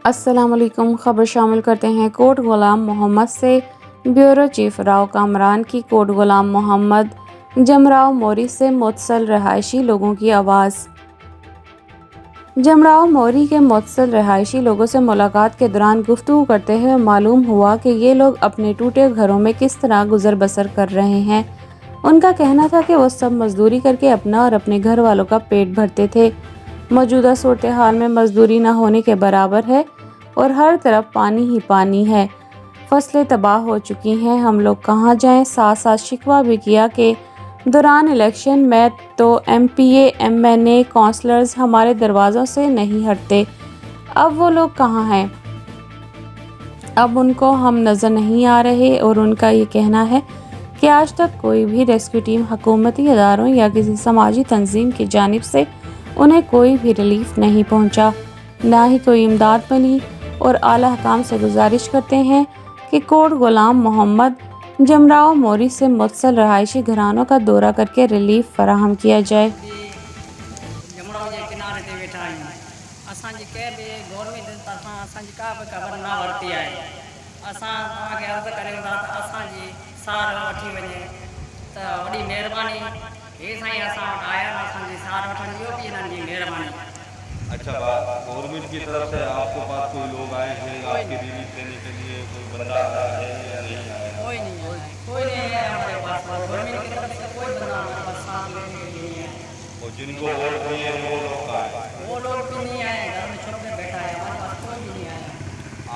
अस्सलामुअलैकुम। ख़बर शामिल करते हैं कोट गुलाम मोहम्मद से। ब्यूरो चीफ राव कामरान की कोट गुलाम मोहम्मद जमराव मोरी से मुतसल रहायशी लोगों की आवाज़। जमराव मोरी के मुतसल रहायशी लोगों से मुलाकात के दौरान गुफ्तगू करते हुए मालूम हुआ कि ये लोग अपने टूटे घरों में किस तरह गुजर बसर कर रहे हैं। उनका कहना था कि वो सब मजदूरी करके अपना और अपने घर वालों का पेट भरते थे। मौजूदा सूरत हाल में मजदूरी न होने के बराबर है और हर तरफ पानी ही पानी है। फसलें तबाह हो चुकी हैं, हम लोग कहाँ जाएं। साथ साथ शिकवा भी किया कि दौरान इलेक्शन में तो MPA MNA काउंसलर्स हमारे दरवाज़ों से नहीं हटते, अब वो लोग कहाँ हैं, अब उनको हम नज़र नहीं आ रहे। और उनका ये कहना है कि आज तक कोई भी रेस्क्यू टीम, हुकूमती इदारों या किसी समाजी तंजीम की जानिब से उन्हें कोई भी रिलीफ नहीं पहुंचा, ना ही कोई इमदाद मिली। और आला हुकाम से गुजारिश करते हैं कि कोट गुलाम मोहम्मद जमराव मोरी से मुतसल रहायशी घरानों का दौरा करके रिलीफ फराहम किया जाए। जमुना जे किनारे ते वेठा आहियूं। असांजी कंहिं बि गवर्नमेंट तरफ़ां असांजी का बि ख़बर न वरिती आहे। असां तव्हांखे अर्ज़ु करियूं था त असांजी सार वठी वञे त वॾी महिरबानी। हे साईं असां वटि आया आहिनि, असांजी सार वठण इहो बि हिननि जी महिरबानी। अच्छा, गवर्नमेंट की तरफ से आपके पास कोई लोग आए हैं आपकी रिलीफ देने के लिए? कोई बंदा आया है या नहीं आया? कोई नहीं आया, कोई नहीं आया हमारे पास। गवर्नमेंट की तरफ से कोई बंदा हमारे पास साथ लेने के लिए नहीं है। और जिनको वोट दिए वो लोग कहाँ हैं? वो लोग भी नहीं आए, घर में छुप के बैठा है, हमारे पास कोई भी नहीं आया।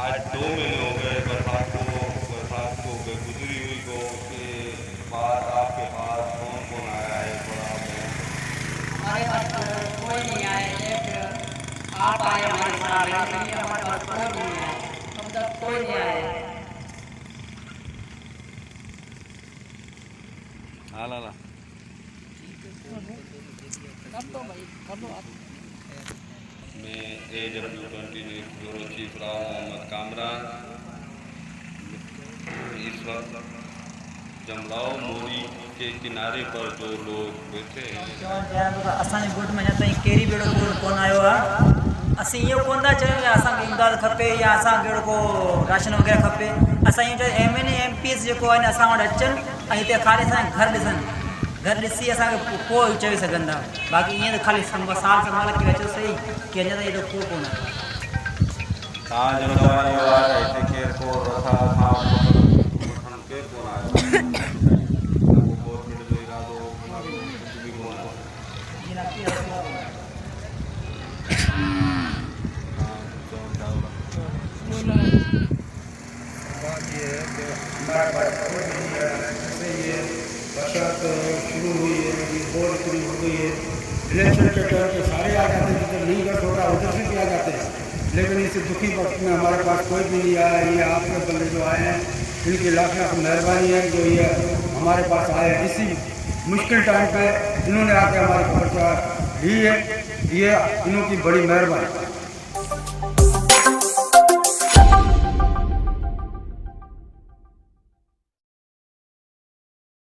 आज 2 महीने हो गए बरसात को गुजरी हुई को, उसके बाद आपके पास कौन कौन आया है? हमारे पास कोई नहीं आया। एक आप आए हमारे साथ, हमारे पास कोई भी नहीं आया, अब तक कोई नहीं आया। ला मैं AW20 news bureau chief Rao Mohammad Kamran इस वक्त जमराव मोरी के किनारे पर जो लोग बैठे हैं, असांजे ॻोठ में अञा ताईं कहिड़ी बि अहिड़ो कोन आयो आहे। असीं इहो कोन था चयूं की असांखे इमदाद खपे या असांखे अहिड़ो को राशन वग़ैरह खपे। असां इहो चयो MNA MPs जेको आहे न असां वटि अचनि ऐं हिते ख़ाली असांखे घर ॾिसनि, घर ॾिसी असांखे पोइ चई सघनि था। बाक़ी ईअं त ख़ाली साल संभाल के अचो सही की अञा ताईं एॾो को कोन आहे। तव्हां जो चवण इहो आहे त हिते केरु को रथा वठणु केरु कोन आयो? गवर्नमेंट जो इरादो कुझु बि कोन आहे। बात ये है कि हमारे पास कोई नहीं है। जैसे ये बरसात शुरू हुई है, अभी बोर शुरू हो गई है, इलेक्शन के टाइम पे सारे आ जाते हैं, जिधर नहीं कर होता उधर से भी आ जाते हैं। लेकिन इस दुखी वक्त में हमारे पास कोई भी नहीं आया। ये आपके बंदे जो आए हैं इनकी लाख लाख मेहरबानी है जो ये हमारे पास आए हैं। इसी मुश्किल टाइम पे इन्होंने आके हमारी खबर ली है, ये इन्हों की बड़ी मेहरबानी।